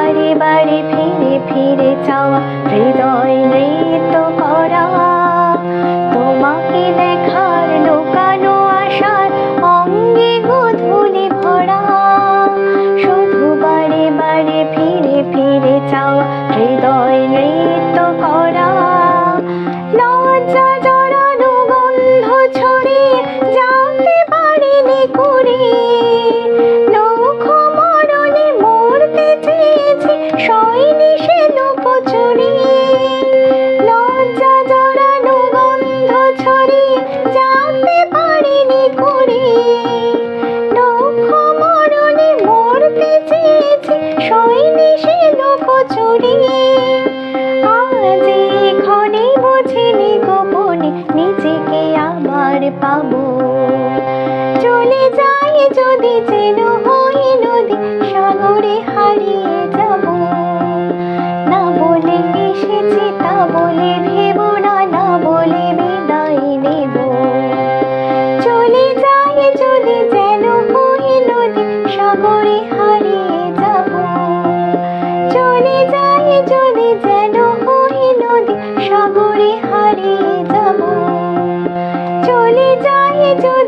বারে বারে ফিরে ফিরে চাওয়া, হৃদয় নৃত্য করা, তোমাকে দেখার লুকানো আশার অঙ্গে গোধূলি ভরা। শুধু বারে বারে ফিরে ফিরে চাওয়া, হৃদয় নৃত্য করা। লজ্জা জড়ানো গন্ধ ছড়িয়ে জানতে পারিনি কুড়িয়ে, লোক মরণে মরতে চেয়েছি সয়নি সে লুকোচুরি। লজ্জা জড়ানো গন্ধ ছড়িয়ে জানতে পারিনি কুড়িয়ে, লোক মরণে মরতে চেয়েছি সয়নি সে লুকোচুরি। আজ এক্ষণে বুঝিনি গোপনে নিজেকে আবার পাবো, চলে যাই যদি যেন হই নদী সাগরে হারিয়ে যাব। না বলে এসেছি তা বলে ভেবো না, না বলে বিদায় নেব। চলে যাই যদি যেন হই নদী সাগরে হারিয়ে যাব। চলে যাই যদি যেন হই নদী সাগরে হারিয়ে যাব। চলে যাই যদি